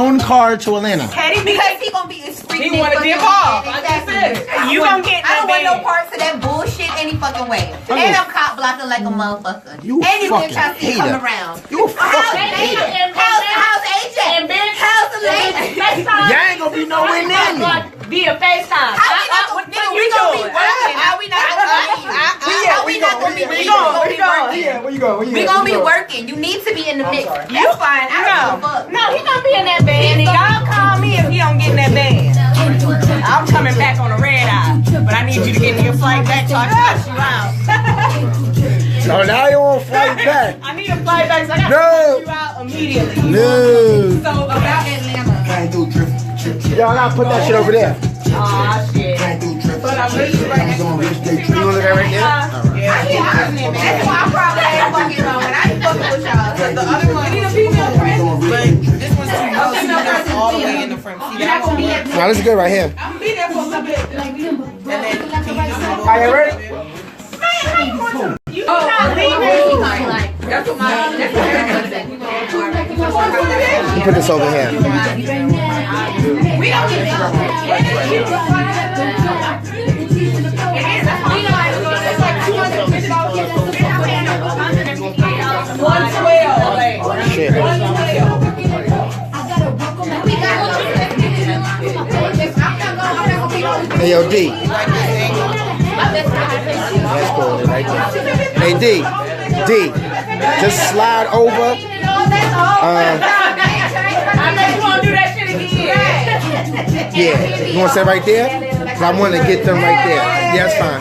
own car to Atlanta. Because he gonna be He wanna dip off. I just said it. You gonna get I don't want no parts of that bullshit any fucking way. And I'm cop blocking like a motherfucker. You and you fucking trying to see come hater. around. You a fucking hater. How's AJ? How's the lady? Y'all ain't gonna be nowhere near me. Via FaceTime. What we gonna be working? How we not gonna be working? Yeah, where you going? We gonna be working. You need to be in the mix. You fine. I don't give a fuck. No, he gonna be in that band. And y'all call me if he don't get in that band. I'm coming back on a red eye. But I need you to get me a flight back so I can touch you out. So now you want to fight back. I need a flight back so I gotta touch you out immediately. No. So about Atlanta. Can't do drip. Y'all gotta put that shit over there. Aw, shit. Can't do drip. But I'm really right next to You wanna look at right there? That's why I probably ain't fucking wrong. And I ain't fucking with y'all. Cause the other one, need a female friend. But this one's too low. She's not all the way in the front seat. Nah, this is good right here. I'm gonna be there for a little bit. Are you ready? You not leaving. that's what everybody said. You put this over here. We don't get Shit. Hey, yo, D. That's cool, right there. Hey, D. D. Just slide over. Yeah. You want to sit right there? 'Cause I want to get them right there. Yeah, that's fine.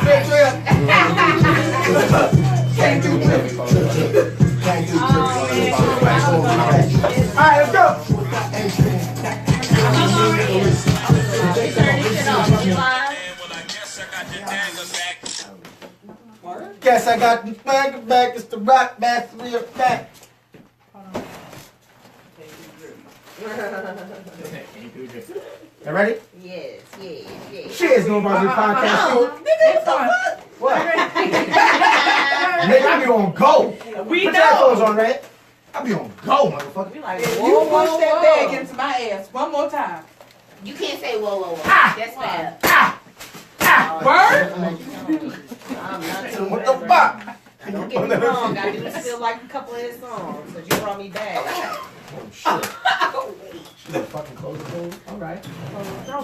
All right, let's go. Guess I got the bag back. It's the rock back, real back. You ready? Yes. Cheers, Nobody Podcast. What? Nigga, I be on go. We Put know. your clothes on, Red. I be on go, motherfucker. You push that bag into my ass one more time. You can't say whoa. That's bad. Bird? What the fuck? Don't get me wrong, I do still like a couple of his songs, but you brought me back. Oh, shit. You fucking close the door? All right.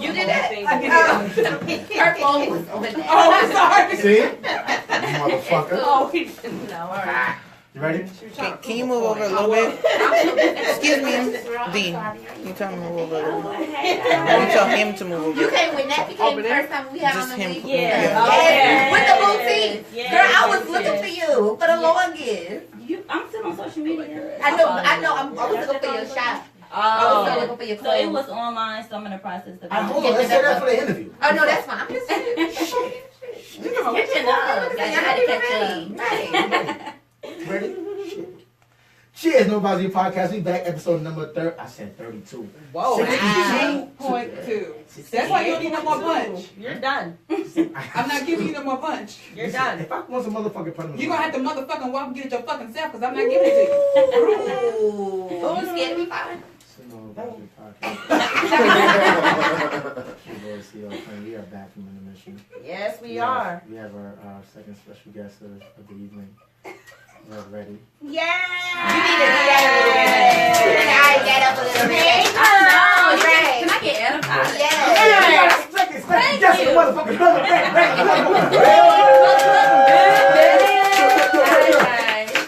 You did that? Her phone was over there. Oh, sorry. See? You motherfucker. Oh, he didn't know. All right. You ready? Can you move over a little bit? Excuse me, D. You tell me to move over a little bit. You tell him to move over. You came when that became the first time we had Just on the him. week. Yeah. Yes. With the boutique. Yes. Girl, I was looking for you for the longest. I'm still on social media. I know. I was looking for your shop. I was looking for your clothes. So it was online, so I'm in the process of Hold on, let's say that for the interview. Oh, no, that's fine. I'm just saying. catching up. I had to catch up. Ready? Shit. Cheers, Nobody Podcast. We back, episode number 30. I said 32. Whoa. 62. 2.2. That's why you don't need no more punch. You're done. I'm not giving you no more punch. You're done. If I want some motherfucking punishment, You're gonna have to motherfucking walk and get it your fucking self, because I'm not giving it to you. Ooh. You scared me, fine? We are back from intermission. Yes, we are. We have our second special guest of the evening. Reddready. Yeah. You need to do that a little bit. I get up a little bit. Can I get edified? Yes. Thank you. Motherfucking brother.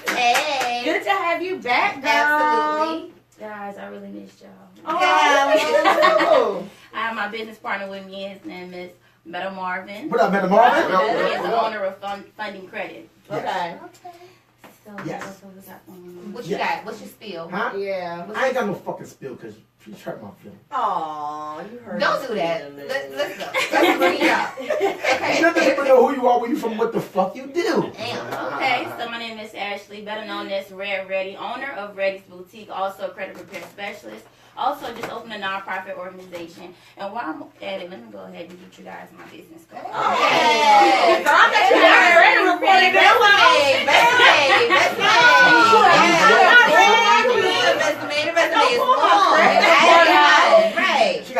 Hey. Good to have you back, girl. Absolutely. Guys, I really missed y'all. Oh, I have my business partner with me. His name is Meta Marvin. What up, Meta Marvin? He is the owner of Funding Credit. okay. So, Yes. what was that going What you got? What's your spiel? Huh? Yeah. I ain't got no fucking spill because she hurt my feelings. Aw, you heard. Don't do that. Let's go. Let's bring it up. You Okay. don't even know who you are when you from what the fuck you do. Damn. Okay, so my name is Ashley, better known as Reddready, owner of Reddy's Boutique, also a credit repair specialist. Also, just opened a nonprofit organization. And while I'm at it, let me go ahead and get you guys my business card. Okay. I'm not sure I'm ready to report it down. Resume is long.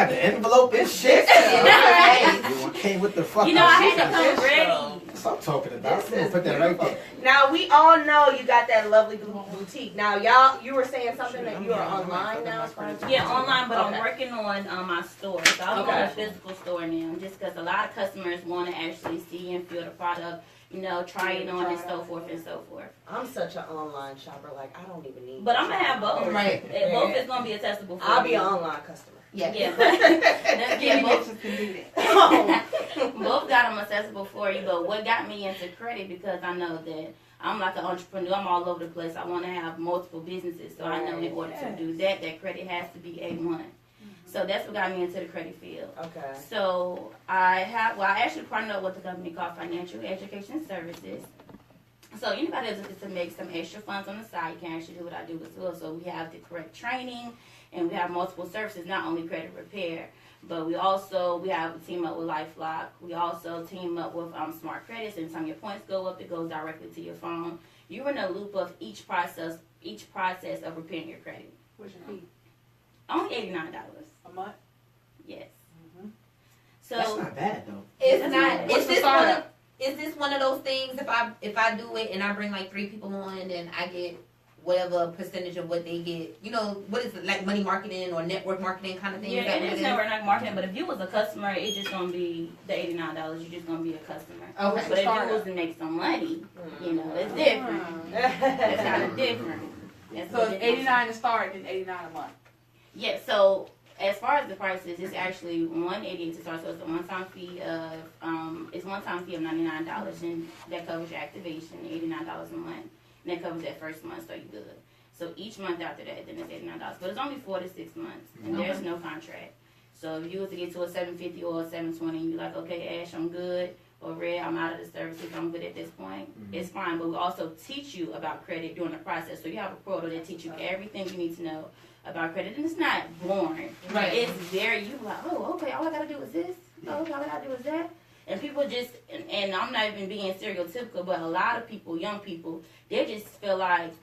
got the envelope and shit. Right. Came with the fucking You know, I shit. had to come ready. That's what I'm talking about. I'm gonna put that right there. Now we all know you got that lovely boutique. Now y'all, you were saying something that you are online now. As far as Yeah, online, but Okay. I'm working on my store. So I'm on a Okay. physical store now, just because a lot of customers want to actually see and feel the product, you know, try it on and so forth and so forth. I'm such an online shopper. Like I don't even need. But I'm gonna have both. Right. And both is gonna be accessible for I'll be you. an online customer. Yeah. Yeah, but yeah, both, can do that. both got them accessible for you. But what got me into credit, because I know that I'm like an entrepreneur. I'm all over the place. I want to have multiple businesses. So I know in order to do that, that credit has to be A1. So that's what got me into the credit field. Okay. So I actually partnered up with a company called Financial Education Services. So anybody that's looking to make some extra funds on the side, you can actually do what I do as well. So we have the correct training, and we have multiple services, not only credit repair, but we have a team up with LifeLock. We also team up with Smart Credits. And time your points go up, it goes directly to your phone. You're in a loop of each process of repairing your credit. What's your fee? Only $89. A month? Yes. That's So not bad though. It's not. What's Is the this startup? one? Is this one of those things? If I do it and I bring like 3 people on, then I get whatever percentage of what they get. You know, what is it, like money marketing or network marketing kind of thing? yeah, Is that it what is network not marketing, but if you was a customer, it's just gonna be the $89. You're just gonna be a customer. Okay. But if you was to make some money, you know, it's different. It's kind of different. That's So what it's it is. $89 to start and $89 a month. Yeah, so as far as the prices, it's actually $188 to start. So it's a one-time fee of $99, and that covers your activation, $89 a month, and that covers that first month, so you good. So each month after that, then it's $89, but it's only 4 to 6 months, and there's no contract. So if you was to get to a $750 or a $720, and you're like, okay, Ash, I'm good, or Red, I'm out of the services, I'm good at this point, it's fine. But we also teach you about credit during the process. So you have a portal that teach you everything you need to know about credit, and it's not boring. Right. It's very, you like, oh, okay, all I gotta do is this. Oh, okay, all I gotta do is that. And people just, and I'm not even being stereotypical, but a lot of people, young people, they just feel like,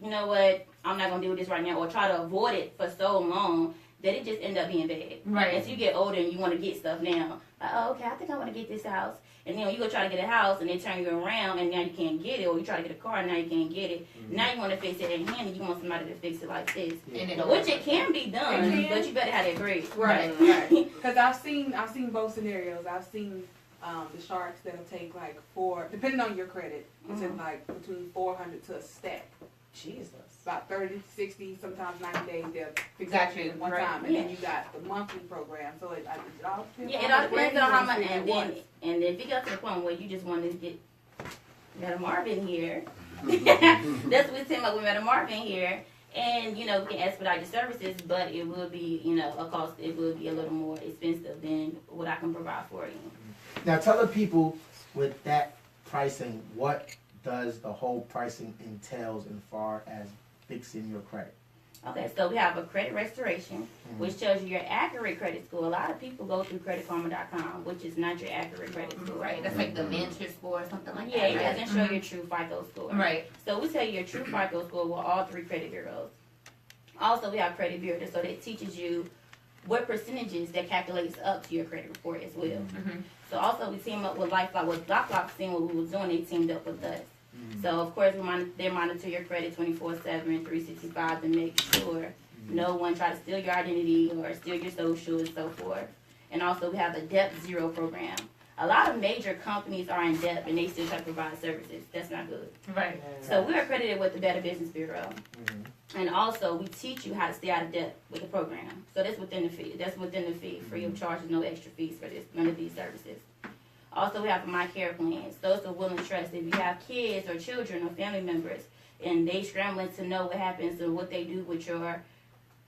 you know what, I'm not gonna deal with this right now, or try to avoid it for so long that it just end up being bad. Right. As you get older and you want to get stuff now, like, oh, okay, I think I want to get this house. And then you go try to get a house and they turn you around and now you can't get it, or you try to get a car and now you can't get it. Now you want to fix it in hand and you want somebody to fix it like this. And it Which it can be done, It can. but you better have that grade. Right. Because I've seen both scenarios. I've seen the sharks that'll take like depending on your credit, it's in like between 400 to a stack. Jesus. About 30, 60, sometimes 90 days they'll fix Got it you. in one Right. time, and then you got the monthly program. So it all depends. Yeah, it on all the depends brand on how you much, want to and spend then at and if you got to the point where you just want to get Madam Marvin here, that's what we team up with Madam Marvin here, and you know we can expedite your services, but it will be a cost. It will be a little more expensive than what I can provide for you. Now tell the people with that pricing, what does the whole pricing entails as far as fixing your credit? Okay, so we have a credit restoration, which tells you your accurate credit score. A lot of people go through creditkarma.com, which is not your accurate credit score. Right. That's like the mentor score or something like Yeah, that. it right? doesn't show your true FICO score. Right. So we tell you your true FICO score with all 3 credit bureaus. Also, we have credit bureau, so that teaches you what percentages that calculates up to your credit report as well. Mm-hmm. So also we team up with LifeLock. With LifeLock, seeing what we were doing, they teamed up with us. So of course they monitor your credit 24/7, 365 to make sure no one try to steal your identity or steal your social and so forth. And also we have a debt zero program. A lot of major companies are in debt and they still try to provide services. That's not good. Right. So we're accredited with the Better Business Bureau. And also we teach you how to stay out of debt with the program. So that's within the fee. That's within the fee. Free of charge, no extra fees for none of these services. Also, we have My Care plans. Those are will and trust. If you have kids or children or family members and they scrambling to know what happens and what they do with your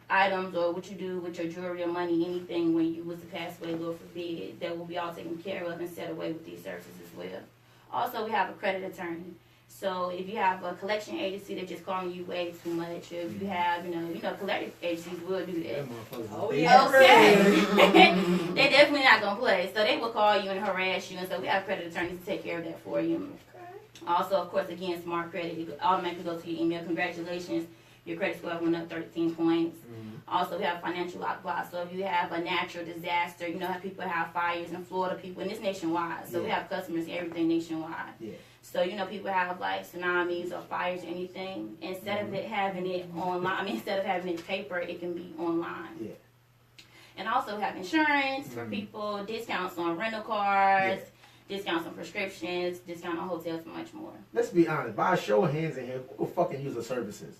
items or what you do with your jewelry or money, anything when you was to pass away, Lord forbid, that will be all taken care of and set away with these services as well. Also, we have a credit attorney. So if you have a collection agency that's just calling you way too much, if you have, collection agencies will do that. Oh, yeah. Okay. They're definitely not going to play. So they will call you and harass you. And so we have credit attorneys to take care of that for you. Also, of course, again, Smart Credit. You automatically go to your email. Congratulations. your credit score went up 13 points. Also, we have financial lockbox. So if you have a natural disaster, you know how people have fires in Florida, people, and it's nationwide. So we have customers, everything nationwide. Yeah. So, you know, people have like tsunamis or fires or anything. Instead of it having it online, instead of having it paper, it can be online. Yeah. And also have insurance for people, discounts on rental cars, discounts on prescriptions, discount on hotels, and much more. Let's be honest. By a show of hands in here, who fucking use the services?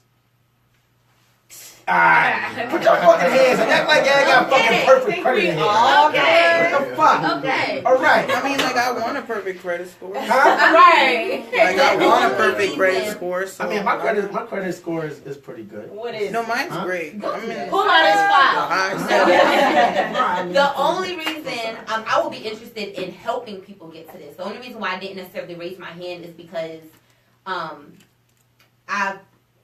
Alright, put your fucking hands up. Act like y'all got fucking perfect credit in here. Okay. What the fuck? Okay. Alright. I mean, like, I want a perfect credit score. Like, Huh? Right. I want a perfect credit score. So I mean, my credit score is pretty good. What is No, mine's Huh? great. I mean, Pull out his file. I The only reason I will be interested in helping people get to this. The only reason why I didn't necessarily raise my hand is because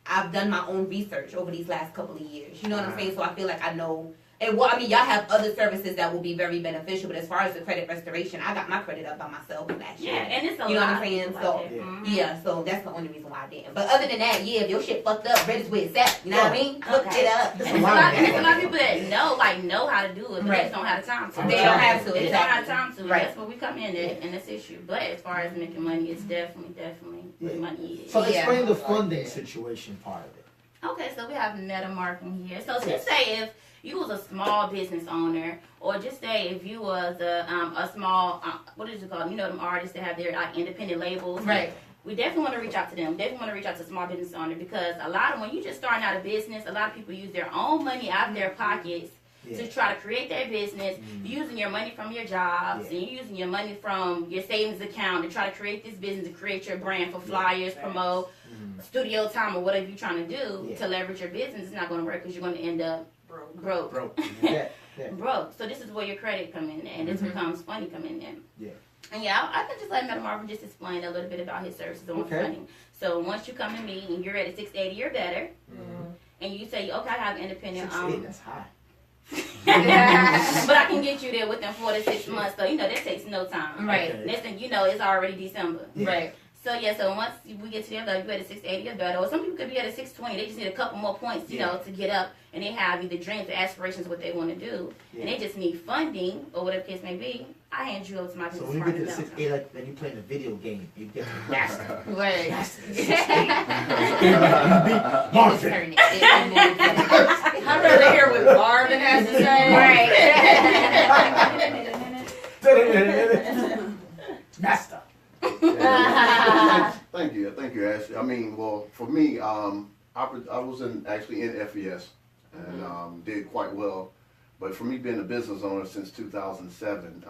I've done my own research over these last couple of years. You know what I'm saying? So I feel like I know. And well, I mean, y'all have other services that will be very beneficial. But as far as the credit restoration, I got my credit up by myself last year. Yeah, and it's a You know lot. what I'm saying? Like So, that. yeah, so that's the only reason why I didn't. But other than that, yeah, if your shit fucked up, Reddit's where it's at. You know what I mean? Look Okay. it up. And there's a lot of people that know how to do it, but they Right. just don't have the time to. They don't have to, They just don't have exactly. time to. Right. That's where we come in at, and this issue. But as far as making money, it's definitely where Yeah. money is. So Yeah. explain the funding situation part of it. Okay, so we have meta marketing here. So just say if you was a small business owner, or just say if you was a small, what is it called? You know them artists that have their like independent labels. Right. We definitely want to reach out to them. Definitely want to reach out to small business owners because a lot of when you just starting out a business, a lot of people use their own money out of their pockets to try to create their business, using your money from your jobs and you're using your money from your savings account to try to create this business, to create your brand for flyers, promote, studio time or whatever you're trying to do to leverage your business. It's not going to work because you're going to end up broke. Yeah. Broke. So this is where your credit come in and this becomes funny coming in. Yeah. And I can just let Meta Marvin just explain a little bit about his services on funding. So once you come to me and you're at a 680 or better, and you say, okay, I have independent. 680, that's high. But I can get you there within 4 to 6 months. So that takes no time. Right. Okay. Next thing you know, it's already December. Yeah. Right. So so once we get to their level, you at a 680 or better, or some people could be at a 620. They just need a couple more points, you know, to get up, and they have either dreams or aspirations what they want to do, and they just need funding or whatever the case may be. I hand you over to my So business when you partner. get to the 680, like when you playing a video game, you get to master. Right. Marvin. I'd rather hear what Marvin has to say. Master. Thank you, Ashley. I mean, well, for me, I was actually in FES and did quite well. But for me, being a business owner since 2007,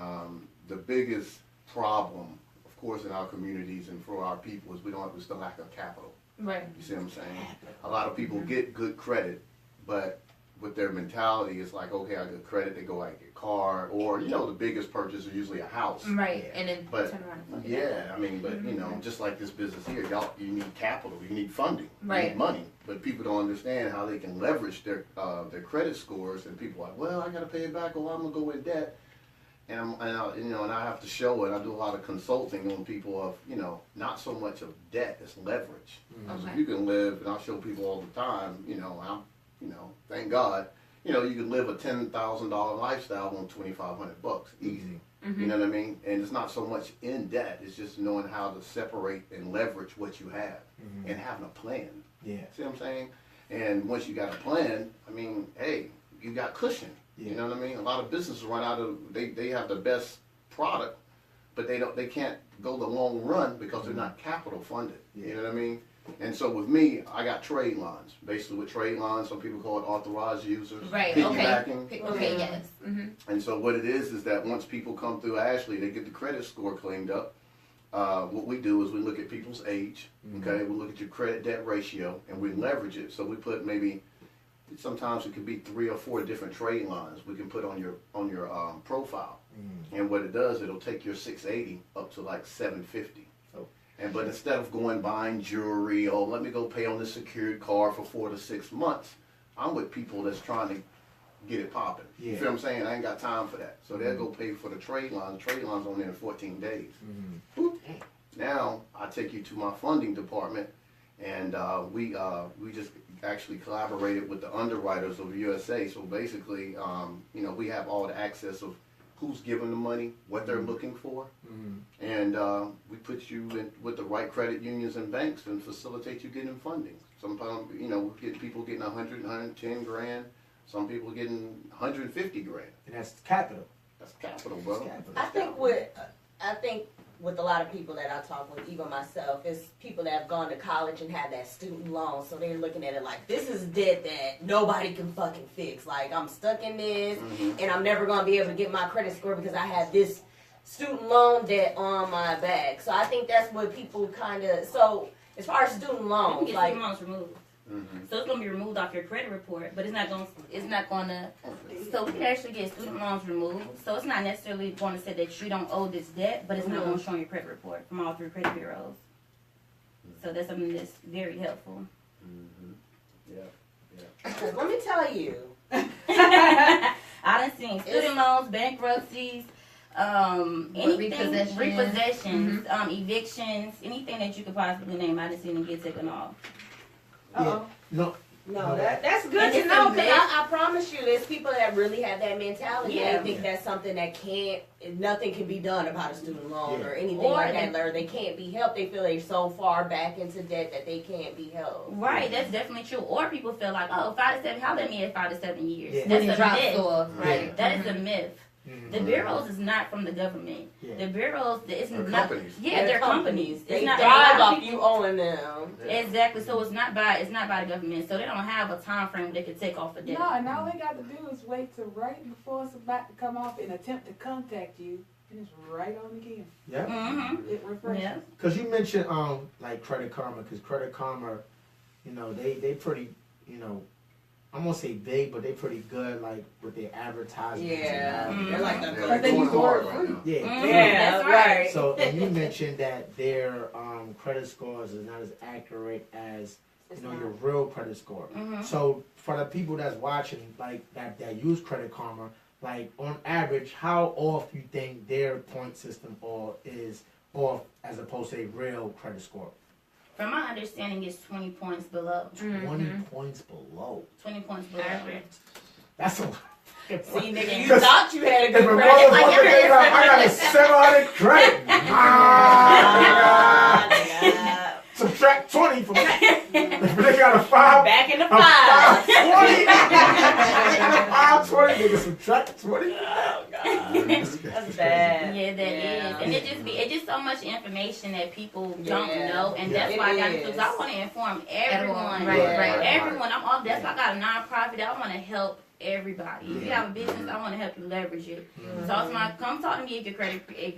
the biggest problem, of course, in our communities and for our people is it's the lack of capital. Right. You see what I'm saying? A lot of people get good credit, but with their mentality, it's like, okay, I get credit, they go out and get a car, or, the biggest purchase is usually a house. Right. And then But, turn around and fuck it yeah, I mean, but, just like this business here, you need capital, you need funding, you Right. need money. But people don't understand how they can leverage their credit scores, and people are like, well, I got to pay it back, or I'm going to go in debt. And I have to show it. I do a lot of consulting on people of, not so much of debt, it's leverage. So you can live, and I show people all the time, thank God, you can live a $10,000 lifestyle on $2,500 easy. You know what I mean? And it's not so much in debt. It's just knowing how to separate and leverage what you have and having a plan. Yeah. See what I'm saying? And once you got a plan, I mean, hey, you got cushion. Yeah. You know what I mean? A lot of businesses run out of, they have the best product, but they can't go the long run because they're not capital funded. Yeah. You know what I mean? And so with me, I got trade lines. Basically with trade lines, some people call it authorized users. Right. Piggybacking. Okay. Yes. And so what it is that once people come through Ashley, they get the credit score cleaned up. What we do is we look at people's age, okay? We look at your credit debt ratio, and we leverage it. So we put sometimes it could be 3 or 4 different trade lines we can put on your profile. And what it does, it'll take your 680 up to like 750. But instead of buying jewelry, let me go pay on this secured card for 4 to 6 months, I'm with people that's trying to get it popping. Yeah. You feel what I'm saying? I ain't got time for that. So they'll go pay for the trade line. The trade line's only in 14 days. Boop. Now I take you to my funding department, and we just actually collaborated with the underwriters of USA. So basically, you know, we have all the access of who's giving the money, what they're looking for, and we put you in with the right credit unions and banks and facilitate you getting funding. Sometimes, you know, we get people getting 100, 110 grand. Some people getting 150 grand. And that's capital. That's capital, bro. That's capital. I think with a lot of people that I talk with, even myself, it's people that have gone to college and had that student loan, so they're looking at it like, this is debt that nobody can fucking fix. Like, I'm stuck in this, and I'm never going to be able to get my credit score because I have this student loan debt on my back. So I think that's what people kind of, so as far as student You loans, can get like, student loans removed. So it's gonna be removed off your credit report, but it's not gonna. So we can actually get student loans removed. So it's not necessarily going to say that you don't owe this debt, but it's not going to show on your credit report from all 3 credit bureaus. So that's something that's very helpful. let me tell you, I done seen student loans, bankruptcies, anything, repossessions, evictions, anything that you could possibly name. I done seen them get taken off. Yeah. No, that's good to know, because I promise you, there's people that really have that mentality. Yeah. They think that's something that nothing can be done about a student loan or anything Or like that, or they can't be helped. They feel they're so far back into debt that they can't be helped. Right, that's definitely true. Or people feel like, oh, 5 to 7, how let me at 5 to 7 years? Yeah. That's When it a drops myth. off, right? That is a myth. The bureaus is not from the government. Yeah. The bureaus, it's They're not. companies. Yeah, they're companies. They It's not thrive a lot off of people- you owing them. Exactly. So it's not by the government. So they don't have a time frame where they can take off a debt. No, and all they got to do is wait to right before it's about to come off and attempt to contact you, and it's right on again. Yeah. Mm-hmm. It refreshes. Yeah. Because you mentioned like Credit Karma, because Credit Karma, you know, they pretty, you know, I'm gonna say big, but they pretty good like with their advertisements. Yeah, Mhm. they're like the They're doing hard right now. Yeah. Mhm. Yeah, That's right. So and you mentioned that their credit scores is not as accurate as you know your real credit score. Mhm. So for the people that's watching, like that use Credit Karma, like on average, how off you think their point system is off as opposed to a real credit score? From my understanding, it's 20 points below. 20 points below. 20 points below. That's a lot. See, nigga, you thought you had a If good a credit. motherfucker thinks I got a 700 credit, subtract 20 from that. If they got a 5, Back in the a 5. 520, nigga, subtract 20. That's bad. Yeah, that is, and it's just so much information that people don't Yeah. know, and Yeah. that's why I got It into is. I want to inform everyone, Right. everyone. That's why I got a nonprofit. I want to help everybody. If you have a business, I want to help you leverage it. So come talk to me if you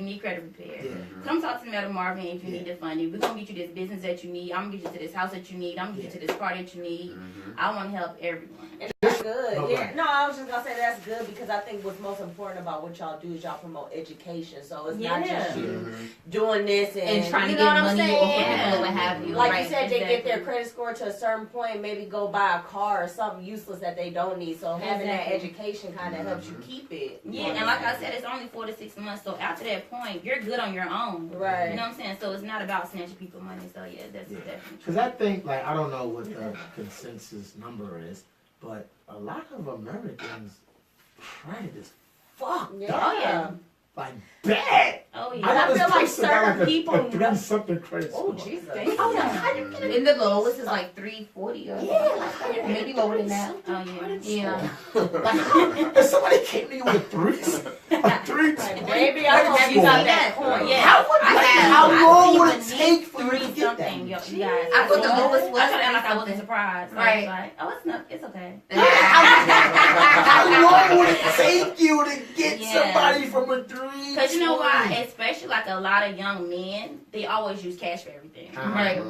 need credit repair. Yeah. Come talk to me at Marvin if you need the funding. We're gonna get you this business that you need. I'm gonna get you to this house that you need. I'm gonna get you to this car that you need. I want to help everyone. And that's good. No, Yeah. right. No, I was just gonna say that's good because I think what's most important about what y'all do is y'all promote education. So it's not just you doing this and trying you to know get what I'm money saying? off people and what have you. Like right. you said, they get their exactly. credit score to a certain point, maybe go buy a car or something useless that they don't need. So having that Exactly. education kind of helps you keep it. Yeah, and like I said, it's only 4 to 6 months. So after that point, you're good on your own. Right. You know what I'm saying? So it's not about snatching people money. So yeah, that's Yeah. definitely Because I think, like, I don't know what the consensus number is, but a lot of Americans' credit is fucked Yeah. up. Oh yeah. Like, bad. Oh I yeah. know I this feel like person got certain like people a know- 3-something credit Oh score. Jesus! Oh, no, how you get it? And the lowest is like 340 or maybe lower than that. Oh yeah. Yeah. If somebody came to you with a 320, Baby, I hope you score, got that coin. Yeah. how would I have- how I long see would when it take for you Three to get something, that? you guys. I put the lowest was I tried to act like I wasn't something. surprised. So I Right. was like, oh, it's not. It's okay. How long would it take you to get Yeah. somebody from a 3? Because you know why? Especially like a lot of young men, they always use cash for everything. Right.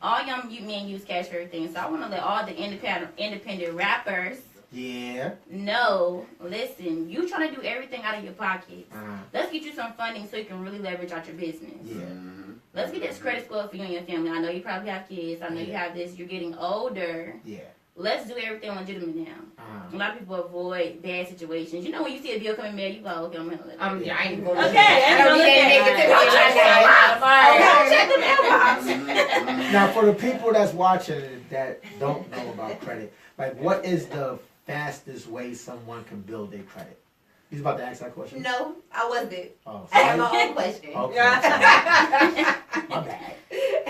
All young men use cash for everything. So I want to let all the independent rappers Yeah. know, listen, you trying to do everything out of your pockets. Uh, Let's get you some funding so you can really leverage out your business. yeah. Let's get this credit score for you and your family. I know you probably have kids. I know you have this. You're getting older. Yeah. let's do everything legitimate now. A lot of people avoid bad situations. You know, when you see a bill coming in, you go, okay, I'm handling it. Yeah, I ain't going Okay, I don't check the mailbox. Now, for the people that's watching that don't know about credit, like, what is the fastest way someone can build their credit? He's about to ask that question. No, I wasn't. Oh, I have my own question. Okay. My bad.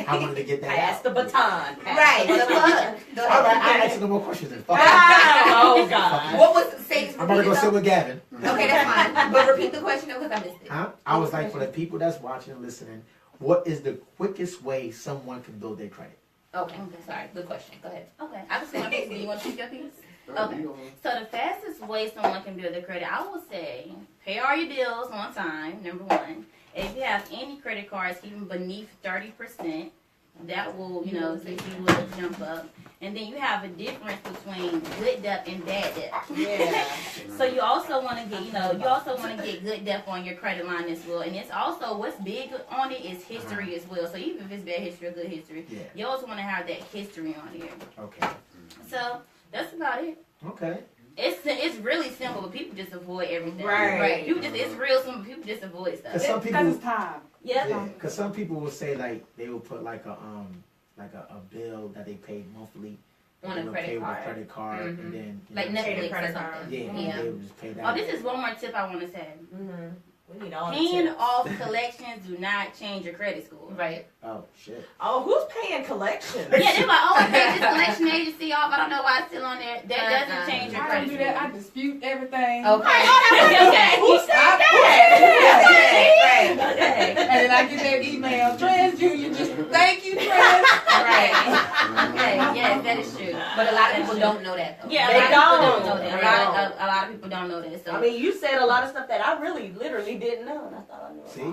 I wanted to get that Pass out. the baton. Right. Go ahead. All right, I answer no more questions then. Fuck it. Oh, God. What was say? I'm about to go sit with Gavin. Okay, that's fine. But repeat the question because I missed it. Huh? I was like, for the people that's watching and listening, what is the quickest way someone can build their credit? Okay, sorry. Good question. Go ahead. Okay. I was saying, Do you want to pick your piece? Okay. So the fastest way someone can build their credit, I would say, pay all your bills on time, number one. If you have any credit cards even beneath 30%, that will, you know, see you will jump up. And then you have a difference between good debt and bad debt. Yeah. So you also want to get, you know, you also want to get good debt on your credit line as well. And it's also, what's big on it is history as well. So even if it's bad history or good history, Yeah. you also want to have that history on here. Okay. So that's about it. Okay. It's really simple, but people just avoid everything. Right. People just, it's real simple. People just avoid stuff. Cause some Because people, it's time. Yeah. because some people will say like they will put like a bill that they paid monthly On they a would credit pay with card. a credit card, Mhm. and then you Like know, Netflix or credit something. card. yeah, Yeah. they would just pay that. Oh, this is one more tip I want to say. Mm-hmm. We need all the Paying tips. off collections do not change your credit score. Right. Oh shit. Oh, who's paying collections? Yeah, they're like, oh, I paid this collection agency off. I don't know why it's still on there. That doesn't change your I don't credit do that. I score. dispute everything. Okay. Okay. Who said Right. that? And then I get that email, Trans Junior, just thank you, Trans. Right. Okay, yes, that is true. But a lot of people don't know that though. Yeah, They a lot of people don't. don't know that. They A lot of people don't know that. So I mean, you said a lot of stuff that I really, literally didn't know, and I thought I knew. See,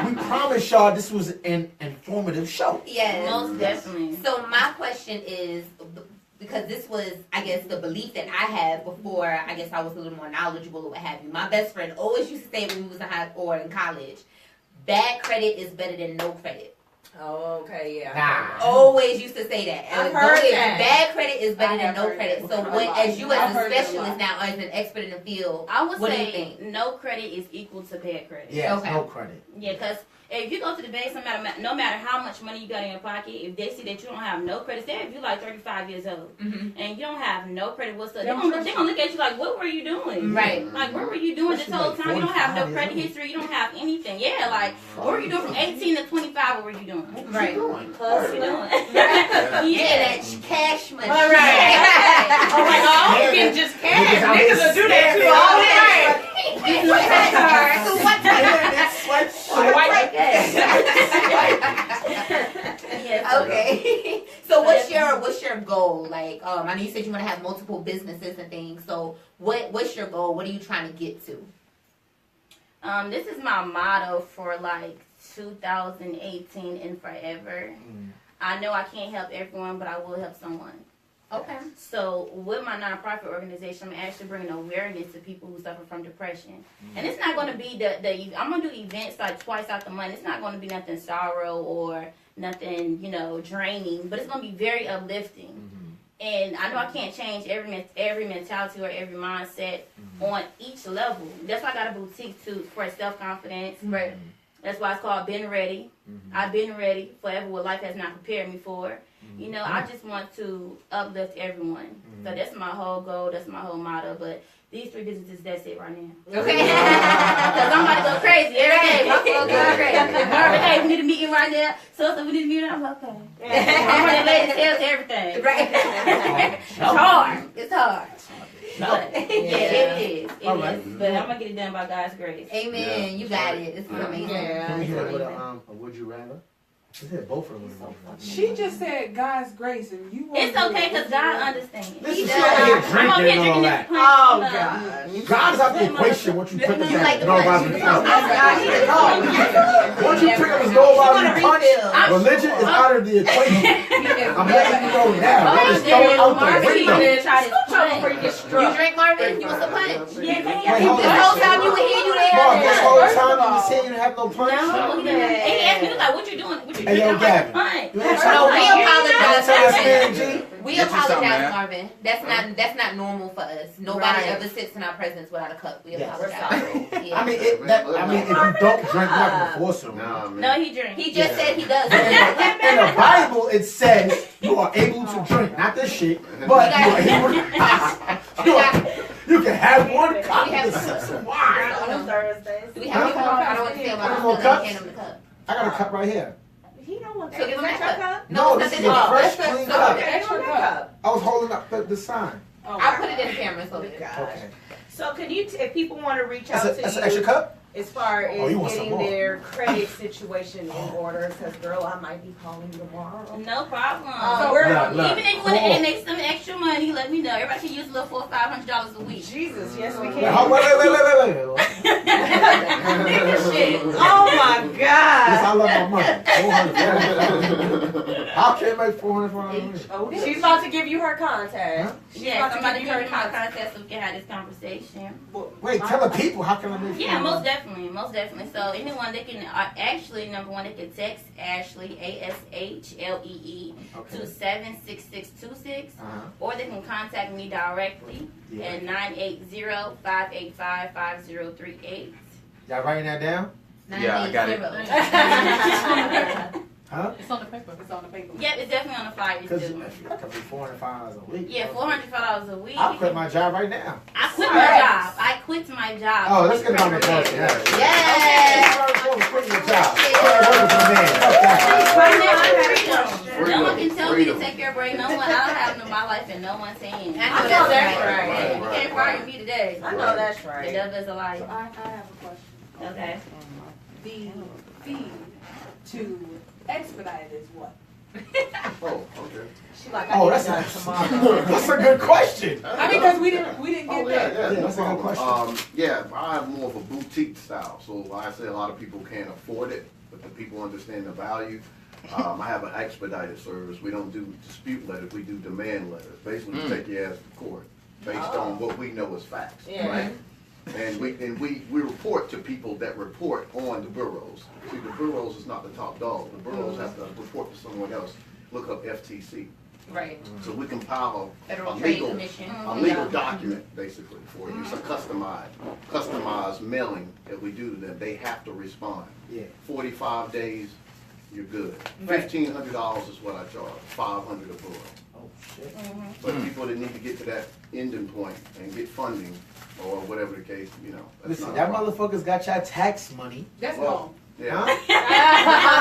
we promised y'all this was an informative show. Yes. most definitely. So my question is, because this was, I guess, the belief that I had before, I guess I was a little more knowledgeable or what have you. My best friend always used to say when we was in high or in college, bad credit is better than no credit. Oh, okay, yeah. Nah. Always used to say that. I've heard that. Bad credit is better I than have no heard credit. that So before. when, as you I've as a heard that a specialist lot. now, as an expert in the field, I would what do you say think? no credit is equal to bad credit. Yes, Okay. no credit. Yeah, because if you go to the bank, no matter how much money you got in your pocket, if they see that you don't have no credit, say if you're like 35 years old Mm-hmm. and you don't have no credit whatsoever, They they're don't gonna look at you like, what were you doing? Right. Like, what were you doing this Especially whole like time? You don't have no 45 credit years history. You don't have anything. Yeah, like, what were you doing from 18 to 25? What were you doing? Right. What were you doing? Yeah, Yeah. that cash money. All right. Oh my God, Yeah. you can just Niggas cash. out Niggas here will do that too. All All right. right. So what Yeah. Okay. So what's your goal? Like, I know you said you want to have multiple businesses and things. So what's your goal? What are you trying to get to? This is my motto for like 2018 and forever. I know I can't help everyone, but I will help someone. Okay. So with my nonprofit organization, I'm actually bringing awareness to people who suffer from depression. And it's not going to be I'm going to do events like twice out the month. It's not going to be nothing sorrow or nothing, draining, but it's going to be very uplifting. And I know I can't change every mentality or every mindset on each level. That's why I got a boutique too, for self-confidence. Right. That's why it's called Been Ready. I've been ready forever what life has not prepared me for. I just want to uplift everyone. So that's my whole goal. That's my whole motto. But these 3 businesses, that's it right now. Okay. Because I'm about to go crazy every day. My phone going crazy. Marvin, hey, we need a meeting right now. So we need a meeting. I'm like, okay. I'm running late sales to everything. Right. It's hard. It's hard. No. But, yeah, it is. It All is. right. But I'm going to get it done by God's grace. Amen. Yeah. You got it. This is amazing. Can we hit it with a would you rather? Is it both of them? She just said God's grace, and you. It's okay because God understands. Listen, He she does. out here I'm over drinking here and all drinking that. this Oh, punch. God. God's out the equation. What you put You like the no punch. about You the know, punch. Once you pick up his no about the punch, religion is out of the equation. I'm letting you know now. That is thrown out the Marvin, he window. gonna try this Before you punch. get You struck. drink, Marvin? You want some punch? Yeah, Wait, yeah, hold This on. whole time you were here, you there. Mark, this whole time you was saying you didn't have no punch. No, he didn't. And he asked me, like, what you doing? What you Hey, doing? yo, I'm like, Gavin. punch. You ain't No, we trying to apologize. tell this man, G? We Get you some, apologize, man. Marvin. That's not normal for us. Nobody Right. ever sits in our presence without a cup. We Yes. apologize. Yeah. I mean, if you don't drink, you're not gonna force him. Nah, man. No, he drinks. He just said he does. In the Bible, it says you are able to drink, not this shit, but you are able to. You can have one cup We have of some wine. On Thursdays. Do we have Huh? I don't want to say about More him. cups? Hand him the cup. I got a cup right here. He don't want So give him that. that Your cup. No, it's this is nothing a to do. fresh, That's clean the- cup. okay. Extra cup. I was holding up the sign. Oh, I'll put it in the camera so Gosh. that. Okay. So can you, if people want to reach out That's to an extra you cup? as far as Oh, you want some getting more? their credit situation in order, because girl, I might be calling tomorrow. No problem. So we're Look, Even if you want to make some extra money, let me know. Everybody can use a little $400 or $500 a week. Jesus, yes we Wait, can. wait. Shit. Oh my Yes, I God. love my money. 400. How can I make 400 for a week? Oh, she's about to give you her contact. Huh? She's Yeah, about to somebody give give you me her my contact. contact so we can have this conversation. Wait, tell the people how can I make Yeah, 400? most definitely, most definitely. So anyone they can actually number one they can text Ashley ASHLEE Okay. to 76626, Uh-huh. or they can contact me directly Yeah. at 980-585-5038. Y'all writing that down? Yeah, I got it. 980. Huh? It's on the paper. It's on the paper. Yep, it's definitely on the flyer Because too. I could be $405 a week. Yeah, $405 a week. I'll quit my job right now. I quit my job. I quit my job. Oh, let's get on the first. Yeah. Yes. Quit your job. Quit working for man. Fuck that. Freedom. No one can tell me to take your break. No one. I don't have no my life and no one's saying. I know know that's that's right. right. You can't fire me today. I know that's The right. devil is a So liar. I have a question. Okay. The fee to expedite it is what? Oh, okay. She like, Oh, I that's need a, to tomorrow. that's a good question. I mean, because we didn't get Oh, that. yeah, Yeah, no that's a good problem. Yeah, I have more of a boutique style. So I say a lot of people can't afford it, but the people understand the value. I have an expedited service. We don't do dispute letters, we do demand letters. Basically, we take your ass to court based on what we know is facts, Yeah. right? And we report to people that report on the bureaus. See, the bureaus is not the top dog. The bureaus have to report to someone else. Look up FTC. Right. So we compile Federal a Trade legal, Commission. a legal document basically for you. It's a customized mailing that we do to them. They have to respond. Yeah. 45 days, you're good. Right. $1,500 is what I charge. $500 a borough. Oh, shit. But people that need to get to that ending point and get funding or whatever the case, you know. That's Listen, not a that problem. motherfucker's got y'all tax money. That's Well, gone. Yeah. Huh?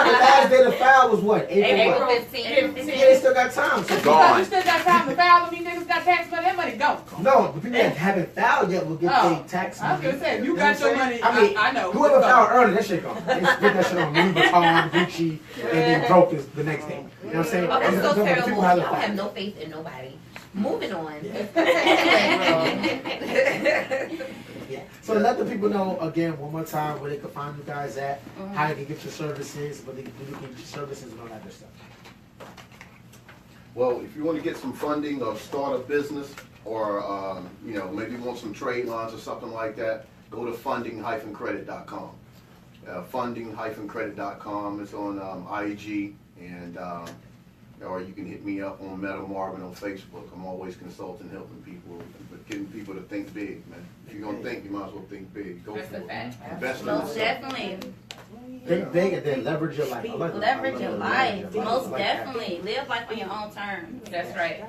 The last day to file was what? April April what? 15th. Yeah, they still got time. So Because Gone. you still got time to file them, you niggas got tax money, that money gone. no, the people that haven't filed yet will get Oh, their tax money. I was gonna say, if you know got what your I'm money, saying? I mean, I know. whoever It's filed gone. early, that shit gone. They spent that shit on Louis Vuitton, Gucci, and then broke this the next day. You know what I'm saying? Oh, that's so People terrible. haven't Y'all filed. have no faith in nobody. Moving on. Yeah. So let the people know again one more time where they can find you guys at, how they can get your services, where they can get your services and all that good stuff. Well, if you want to get some funding or start a business or, you know, maybe you want some trade lines or something like that, go to funding-credit.com. Funding-credit.com. It's on IG, and or you can hit me up on Meta Marvin on Facebook. I'm always consulting, helping people, but getting people to think big, man. If you're going to think, you might as well think big. Go That's for a it. fact. Invest in Most yourself. definitely. Think big and then leverage your life. I like that. Leverage I your love life. leverage your Most I like that. definitely. Live life on your own terms. That's right.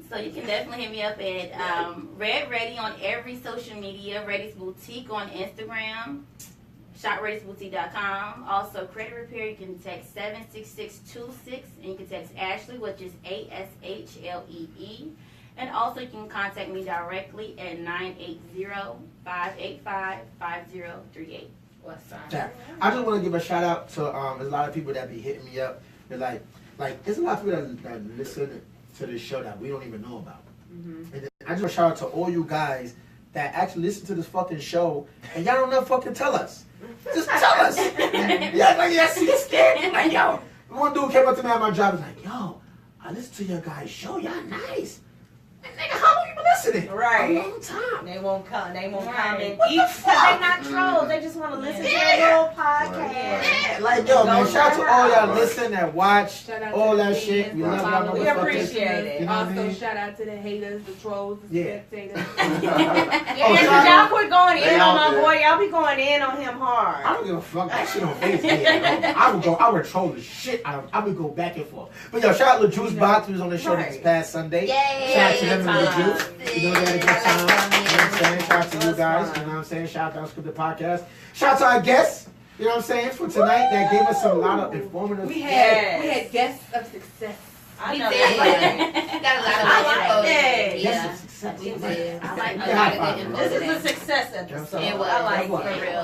So you can definitely hit me up at Reddready on every social media, Reddy's Boutique on Instagram, shopreddysboutique.com. Also, credit repair, you can text 76626, and you can text Ashley, which is ASHLEE. And also, you can contact me directly at 980-585-5038. What's up? Yeah. I just want to give a shout out to there's a lot of people that be hitting me up. They're like there's a lot of people that listen to this show that we don't even know about. And then I just want to shout out to all you guys that actually listen to this fucking show and y'all don't never fucking tell us. Just tell us. Yeah, like yes, you scared. Like yo, one dude came up to me at my job and was like, yo, I listen to your guys' show. Y'all nice. And nigga, how long you been listening. Right. A long time. They won't come. They won't Right. comment. Because they're not trolls. They just want to listen to Yeah. your little podcast. Yeah, like yo, man, shout out to all y'all listen and watch Shout out all to that the shit. fans, We the love y'all followers, We motherfuckers. appreciate it. You know what I Also, mean? shout out to the haters, the trolls, the Yeah. spectators. Yeah, Oh, but shout y'all out. quit going They in out on my there. boy. Y'all be going in on him hard. I don't give a fuck. That shit on Facebook. I would troll the shit out of him. I would go back and forth. But yo, shout out to Juice Box, who was on the show this Right. past Sunday. Yay! Shout out to them and the Good Juice. You know, they had a good time. You know what I'm saying? Shout out to you guys. You know what I'm saying? Shout out to the podcast. Shout out to our guests. You know what I'm saying? For tonight, that gave us a lot of informative. We Yes. had guests of success. I We know did. that. We got a lot of I good like info. that. Yeah. That's a success. We did. I like Yeah, a lot of high good info. This is today. a success episode. It was. I like It was. it. For real. I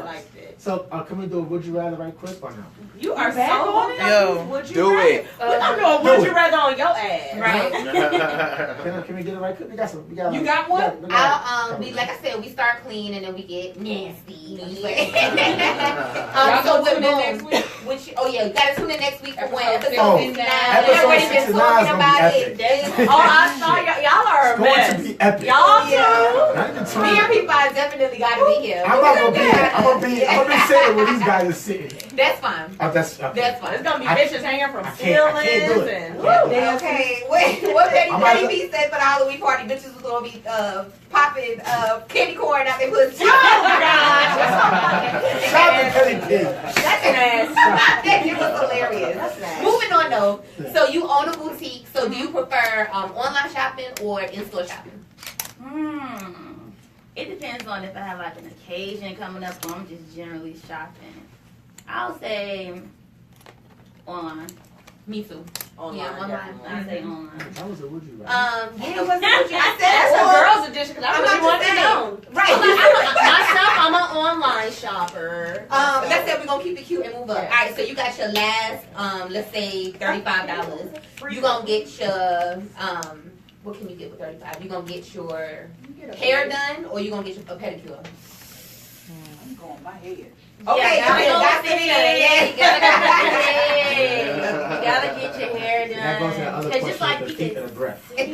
liked it. So, can we do a Would You Rather right quick or no? You are back so on it? Yo, Would you Do rather? it. I'm doing Do would it. you rather on your ass. Right. Can we get it right quick? We got some. We got. You got one? We like I said, we start clean and then we get nasty. Y'all So go with tune in next boom, week. oh yeah, you gotta tune in next week for when Episode Oh, episode 69. episode Everybody's been 69 is talking gonna be about epic. it. There's- Oh, I saw y'all are a It's going mess. to be epic. Y'all Yeah. too. Not even two. Me and people are definitely gotta be here. I'm not gonna be here. I'm gonna be sitting where these guys are sitting. That's fine. Oh, that's okay. That's fine. It's gonna be I- bitches hanging from I can't do ceilings it. and Okay, wait, what Betty I'm about to- B said for the Halloween party, bitches was gonna be popping candy corn out their pussy. Oh gosh, Shout out to Kelly Pig. that's an ass. That shit was hilarious. That's nice. Moving on though, so you own a boutique, so do you prefer online shopping or in-store shopping? It depends on if I have like an occasion coming up or I'm just generally shopping. I'll say online. Me too. Online, Yeah, online. definitely. I say online. That was a Would You Rather. Yeah, what's what you I said? That's a or- girl's edition because I I'm really not want to just know. Right. Myself, I'm an online shopper. Let's say we're gonna keep it cute and move up. Yeah. Alright, so you got your last, let's say $35. You gonna get your, what can you get with $35? You gonna get your hair done or you gonna get a pedicure? I'm going my head. Okay, Yeah, you got gotta to go be with there. it. Yeah, you gotta Yeah. You gotta get your hair done. That goes to the other 'Cause question just like with the feet because and the breath. No.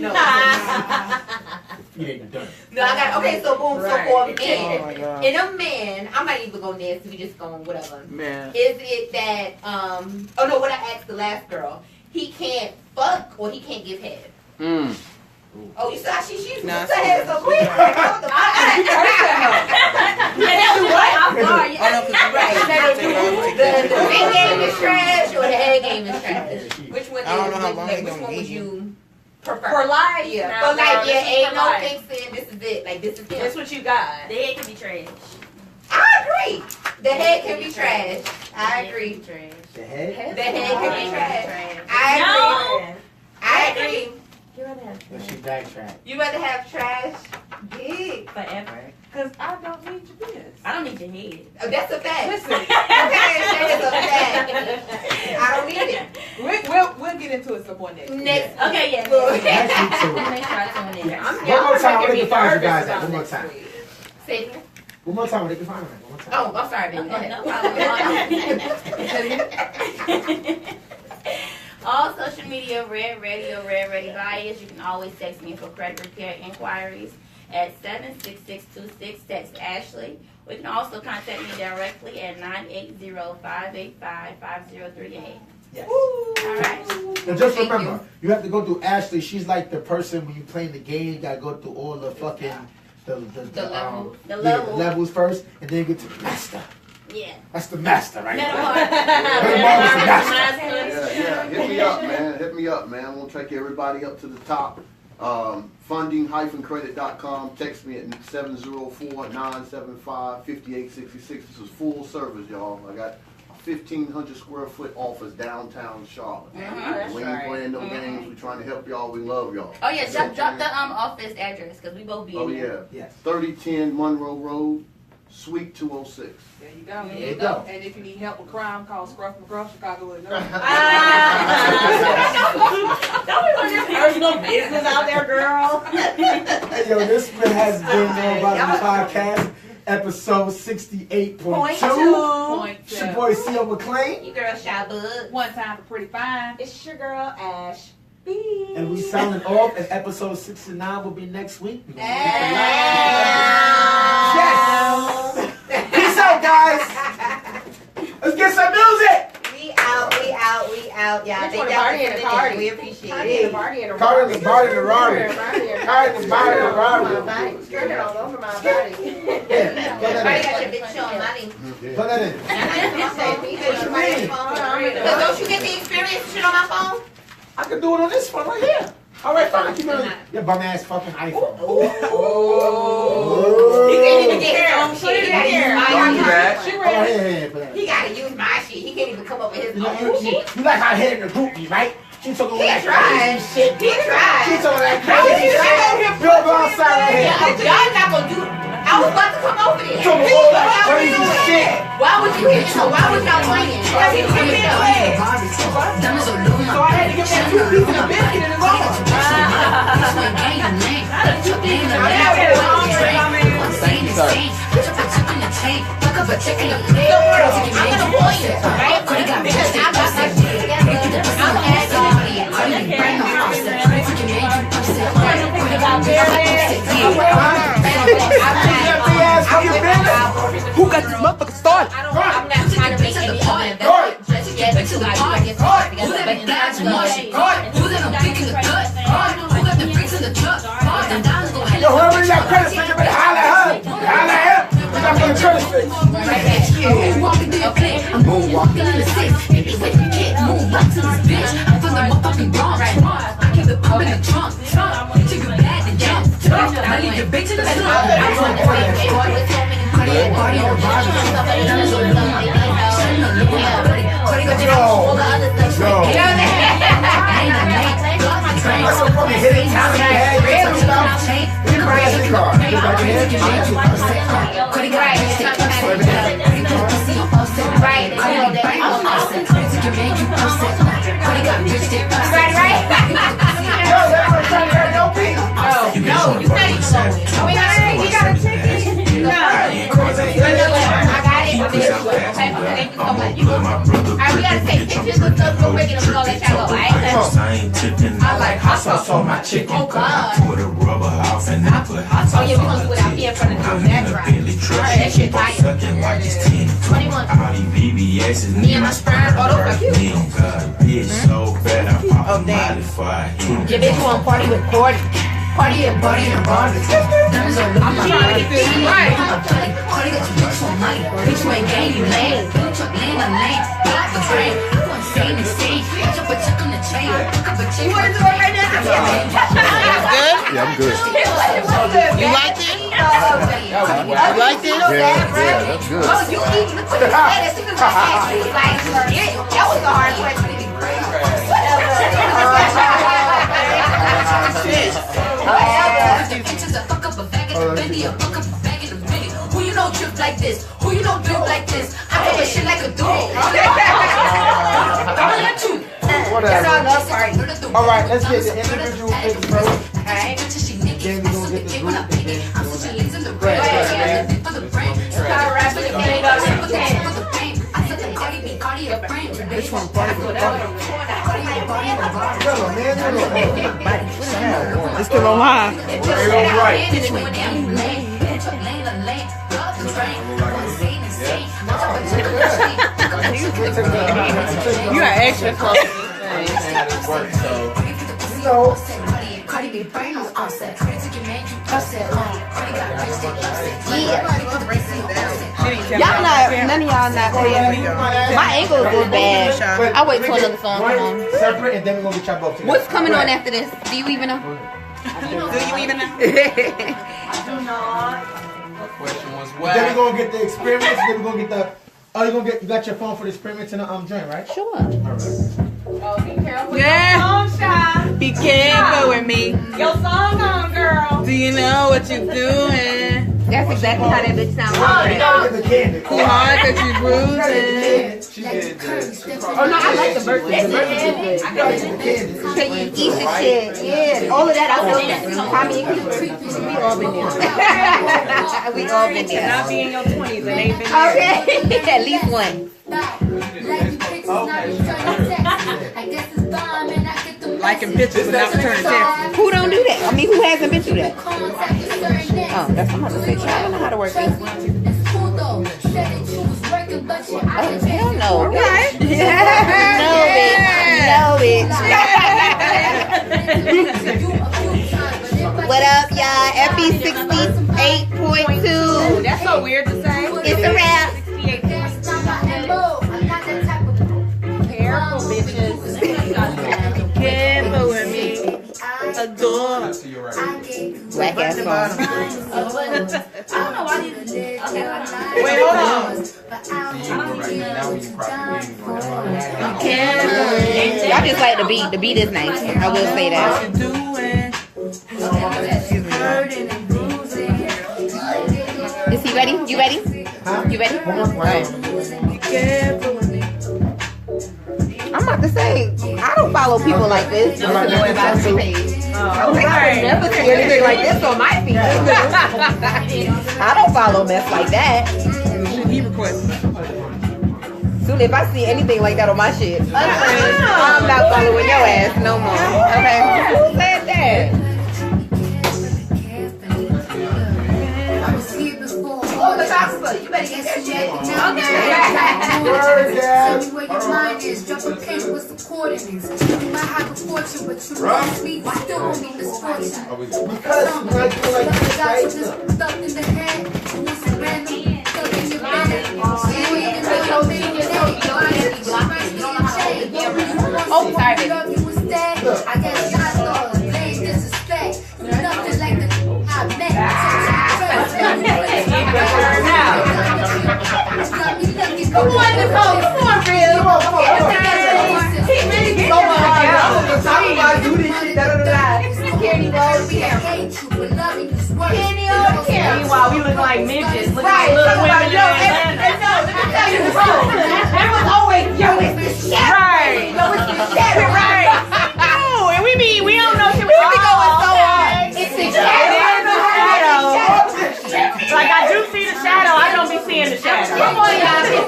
You ain't done. No, I got okay. So boom. Right. So for a Oh my man, god. in a man, I'm not even going there. So we just going whatever. Man. Is it that Oh no, what I asked the last girl, he can't fuck or he can't give head. Mm. Oh, you saw she Nah, put her head so quick. Oh no, 'cause The big game is trash or the head game is trash. Which one? I don't know how is, long like, they which gonna one would be. you prefer? For life. Yeah, Now, but like, girl, yeah, this is ain't for no life. fixing. This is it. Like, this is That's it. what you got. The head can be trash. I agree. The head can be trash. I agree. Trash. The head? The head can be trash. Trash. I agree. No. I agree. You rather have But she backtracked. You rather have trash? Yeah. forever. Because I don't need your penis. I don't need your head. Oh, that's a fact. Listen, Okay, that is a fact. I don't need it. we'll get into it some more next week. Next. Okay, yeah. Look. Next week, Make sure I tune in. I'm One more time, where they can find you guys at? One more Next time. week. Say it again. One more time, where they can find her at? One more time. Oh, I'm sorry, baby. Go ahead. No problem. All social media, Reddready or Reddready Bias. You can always text me for credit repair inquiries at 76626. Text Ashley. We can also contact me directly at 980-585-5038. Yes. All right. And just Thank remember, you have to go through Ashley. She's like the person when you playing the game. You gotta go through all the fucking the levels. The yeah, level. levels first, and then you get to the master. Yeah. That's the master, right? Metal there. heart. Yeah. Hit me up, man. Hit me up, man. We'll take everybody up to the top. Funding-credit.com. Text me at 704-975-5866. This is full service, y'all. I got 1,500 square foot office downtown Charlotte. That's We ain't right. playing no games. We trying to help y'all. We love y'all. Oh yeah, drop the office address because we both be in Oh there. yeah. Yes. 3010 Monroe Road, Suite 206. There you go. There you go. And if you need help with crime, call Scruff McGruff, Chicago, Illinois. Don't be putting your personal business out there, girl. Hey, yo, this has been Nobody Podcast, episode 68.2. It's your boy C.O. McClain. You girl, Shy Bud. One time for pretty fine. It's your girl, Ash. And we signing off, and episode 69 will be next week. Yes! Peace out, guys! Let's get some music! We out. Y'all think that was finished. We appreciate it. Cardi in the Rari. Skirt all over my body. Everybody got your bitch showing money. Put that in. Because don't you get the experience shit on my phone? I can do it on this phone right here. All right, fine. Keep it on your bum ass fucking iPhone. You can't even get his own shit. He gotta use my shit. He gotta use my shit. He can't even come up with his own shit. You like how Head in the group me, right? She talking He like tried. shit. He tried. She talking like crazy shit. You're on side right here. Y'all not gonna do. I was about to come over there. So me like crazy shit. Why would you hit me? Why was y'all playing? Why would you hit me? So I had to give that 2 pieces of biscuit in the bar. Who got this motherfucker started? I'm not trying to make any comment. Just yet until I get started together. But in that Yo, whoever got credit for you, better holla at her. Holla at him. We got for the credit fix. I'm moonwalking in the six. Niggas like you can't move up to this bitch. I'm from the motherfucking Bronx. I keep the pump in the trunk. Take your bag and jump. I leave your bitch in the sun. That's so fucking hitting time in the head. You some stuff. You buy a card. You buy your head. We gotta take pictures of stuff real quick and we're gonna let y'all go, right? I like hot sauce on my chicken. Oh, God. Put a rubber off and I put hot Oh, sauce yeah, we on gonna the do it out here in front of the I'm That's in a right. Bentley truck. That shit fire. Sucking like it's 10. 21. All these BBS's. Me and my sperm. Oh, those are cute. Me on God. Bitch so bad I pop a damn. molly before I hit him. Your bitch wanna party with Cordy. Party and party and party. I'm trying to get this right. Party got your bitch on money. Bitch, you ain't gang, you lame. Bitch, you lame, I'm lame. Block the brain. Insane, insane. Bitch, up a check on the chain. Pick up a chain. You wanna do it right now? Good? Yeah, I'm good. You like it? You like it? Yeah, that's good. Oh, you eat the quick as soon as I asked you. Like, yeah, that was a hard question. Bitches a fuck up a bag in the Bentley, a fuck up a bag in the Bentley. Who you know drip like this? Who you know drip like this? I do this shit like a dude. I'ma let you. That's our love party. All right, let's get the individual picks first. Alright. Then we gonna get the group. I'm switching legs in the brain. For the brain. Alright, put the game up. I said the Cardi B, Cardi a brain. Which one? Party with party. It's still on live. You are extra close. Cardi B brain on offset. Y'all not, none of y'all not playing. My ankle is bad. I'll wait till another song come on. Separate, and then we're gonna get y'all both together. What's coming on after this? Do you even know? Do you even know? Question was Then we're gonna get the experiments. Then we're gonna get the. Oh, you got your phone for the experiments and the joint, right? Sure. All right. Oh, be careful. Yeah. Your song, Shy. Be careful with me. Your song on, girl. Do you know what you're doing? That's exactly how that bitch sounds. You gotta get the candy. Too hard that you You bruising. gotta get the candy. She did good. Oh no, I like the birthday. The birthday is good. You gotta get the candy. Say you eat the shit. Yeah, all of that I know. Tommy and Cooper, we all been there. We all been there. Not be in your 20s and ain't been Okay, at least one. Like liking pictures without turning text. Who don't do that? I mean, who hasn't been through that? Oh, that's I'm about to say. Child, I know how to work this. Oh, hell no. Right? No, bitch. What up, y'all? FE 68.2. That's so weird to say. It's a wrap. Careful, bitches. Careful with me. Adore. Black ass phone. I don't know why these. Okay, hold on. Wait, hold on. I just like the beat. The beat is nice. I will say that. Is he ready? You ready? Huh? You ready? Right. I'm about to say, I don't follow people like this. I never see anything like this on my feed. I don't follow mess like that. He requested. Soon if I see anything like that on my shit, I'm not following your ass no more. Okay? Who said that? Oh, the gospel. You better get that shit. Okay. Where your mind is, drop a pin with some coordinates. You might have a fortune, but you lost me. Still won't be misfortune. Because like Stuck in the head, with some random stuck in your bed. Oh, sorry. I guess y'all thought blame disrespect. Nothing like the I met. Come on, Nicole. Come on, real. Come on. Keep really getting Come on, talk about do this shit. Kenny Rose here. Kenny over here. Meanwhile, we look like midgets. Look Right. like little women in Yo, Atlanta. and no, let me tell you the truth. There was always, yo, it's the shadow. Right. Yo, it's the shadow. Right. Oh, and we don't know shit. We be going so hard. It's the shadow. Like I do see the shadow, I don't be seeing the shadow. Come on, y'all. Y'all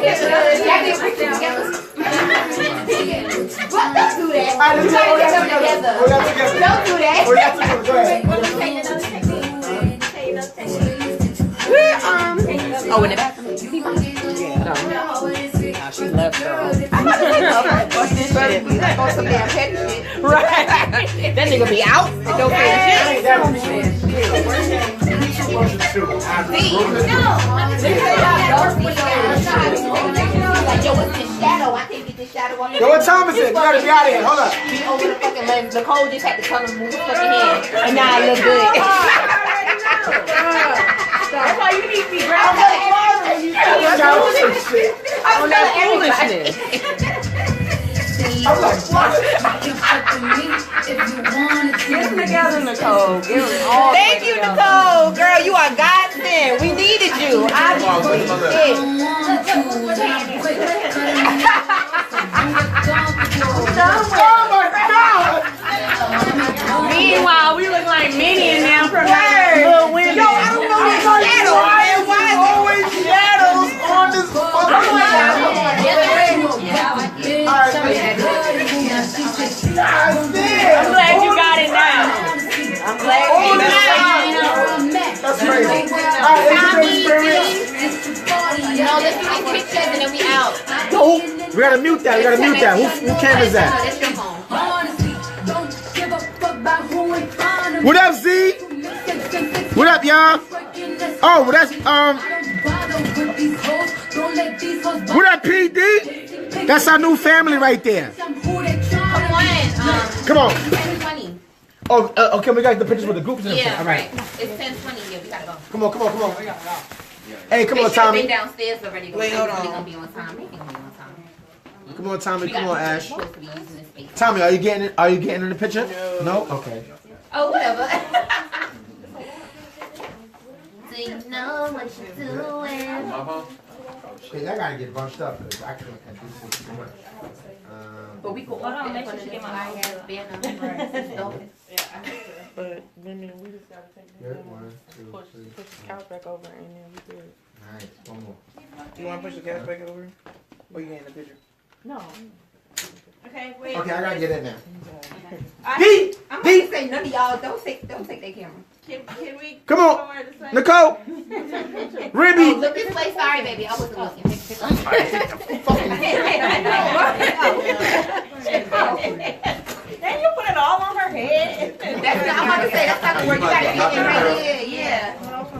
get pictures together. What? Don't do that. All right, let's Try to get them together. together. Don't do that. Go ahead. Oh, in the bathroom. She left, girl. I'm about to say, fuck this shit. We like on some damn petty shit. Right. That nigga be out and don't say shit. Like, yo, it's the shadow. I can't get the shadow on Yo, what time is it? We gotta be out of here. Hold up. Be over the fucking lens. Nicole just had to tell him to move his fucking head. And now I look good. That's why you need to be grounded. On that foolishness. I'm like, what? Get them together, Nicole. Get them all Thank you, together. Nicole. Girl, you are godsend. We needed you. Obviously. Oh my God! Meanwhile, we look like Minnie and them from Little Women. Yo, I don't know these shadows, man. Why is Always shadows on this fucking I'm glad you got it now. I'm glad you got it. That's crazy. No, let's do these pictures and then we out. We gotta mute that. Who camera is that? That's your phone. What up, Z? What up, y'all? Oh, that's what up, PD? That's our new family right there. Come on. 10:20. Oh, okay. We got the pictures with the groups. And everything. Yeah, All right. It's 10:20. Yeah, we gotta go. Come on. Hey, come They on, should have been Tommy. downstairs already. Wait, hold on. They're gonna be on time. They gonna be on time. Come on, Tommy. We Come got on, Ash. supposed to be using this space. Tommy, are you getting it? Are you getting in the picture? No. Okay. Oh, whatever. Do you know what you're doing? Hey, I gotta get bunched up because I can't do this too much. But we could Hold on, make sure you get my But women, we just gotta take Good. 1, 2, 3. push the couch back over and then we good. Nice. One more. You wanna push the couch back over? Or you getting the picture? No. Okay, wait. Okay, I gotta get in there. I'm gonna say none of y'all don't take their camera. Can we Come on, somewhere to say? Nicole. Ribby. Oh, look this way. Sorry, baby. I wasn't looking. Then you put it all on her head. That's not, I'm about to say, that's not the word. You gotta get in right here. Yeah. I was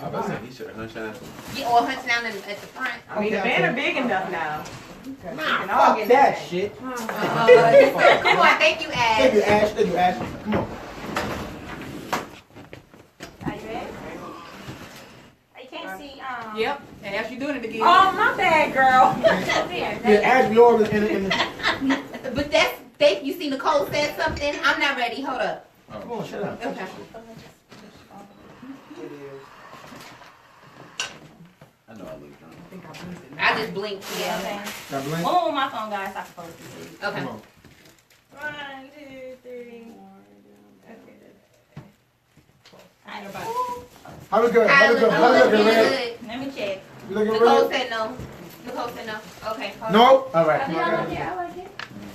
about to say, he should have hunched down. Yeah, or hunch down at the front. I mean, the banner big enough now. Nah, fuck that shit. Come on. Thank you, Ash. Thank you, Ash. Thank you, Ash. Come on. Are you ready? You can't see. Yep. And as you doing it again. Oh, my bad, girl. Yeah, Ash, we all in the. But that's, you see Nicole said something. I'm not ready. Hold up. Come on, shut up. Okay. I know I look drunk. I just blinked. Yeah. Got blink? Oh, my phone, guys. I can post it. Okay. Come on. 1, 2, 3. How we good? How we good? How we looking, Red? Let me check. You looking Nicole red? said no. Nicole said no. Okay. Hold No? All right. I Come on, like guys. it. I like it.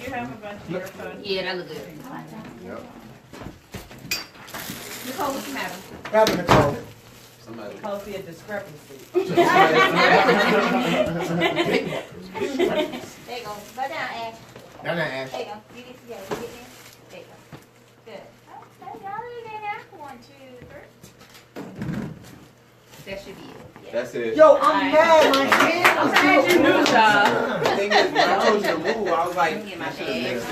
You have a bunch of your phone. on. Yeah, that look good. Yep. Nicole, what's the matter? Grab it, Nicole. Somebody. Supposed to be a discrepancy. There you go. Go down, Ash. Down there, Ash. There you go. You get together. You get in. There you go. Good. Okay, y'all in there. 1, 2, 3. That should be it. That's it. Yo, I'm mad, my hand. I'm glad you knew, dog. The thing is, when I told you to move, I was like, Let me get my I should have bag. mixed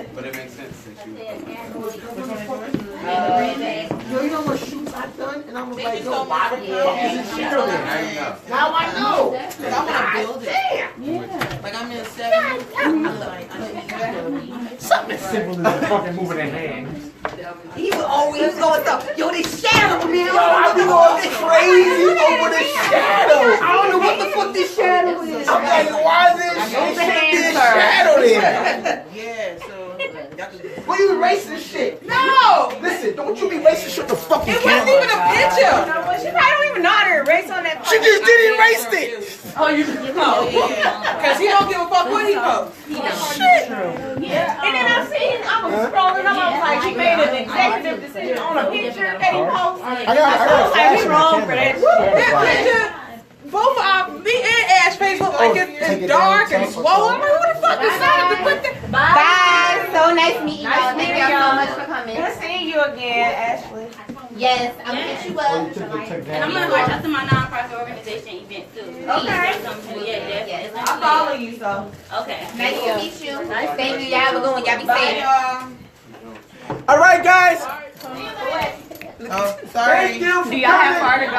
it. But it makes sense since you. Yo, you know what shoots I've done? And I was like, yo, why the Yeah. fuck is this shit on Now there? you know. Now I know. Cause I want to build it. Like I'm in 7. Something as simple as fucking moving a hand. He was always going stuff. Yo, this shadow, man. Yo, I be going crazy over the shadow. I don't know what the fuck this shadow is. I'm like, why is this shit shadow there? Yeah, so Why you erasing this shit? No! Listen, don't you be erasing shit with the fucking It wasn't camera. even a picture. She probably don't even know how to erase on that. She just did erase it. oh, you because he don't give a fuck what he posts. Yeah. And then I seen, I was scrolling, I was like, he made an executive decision on a picture that he posted. I got like, we wrong for that That picture, both me and Ash face look like take it's it dark down, and swollen. I'm like, who the fuck decided to put that? Bye. So nice meeting y'all. Nice Thank meeting y'all so y'all. much for coming. Good seeing you again, Ashley. Yes, I'm gonna get you up. And I'm gonna invite y'all to my nonprofit organization event too. Okay. Yeah, Yes. I follow you, so. Okay. Nice to meet you. Thank you. Y'all have a good one. Y'all be Bye, safe. y'all. All right, guys. Oh, sorry. Thank you for Do y'all have coming. far to go?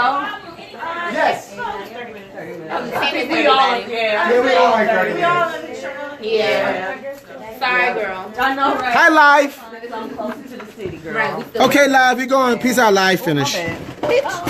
Yes. Same as We all, everybody. yeah. Yeah, we all like 30 We all minutes. in the show. Yeah. Sorry, girl. I know, right? Hi, live. I'm closer to the city, girl. Right. We still Okay, live. We going. Peace out, live. Finish. My bad.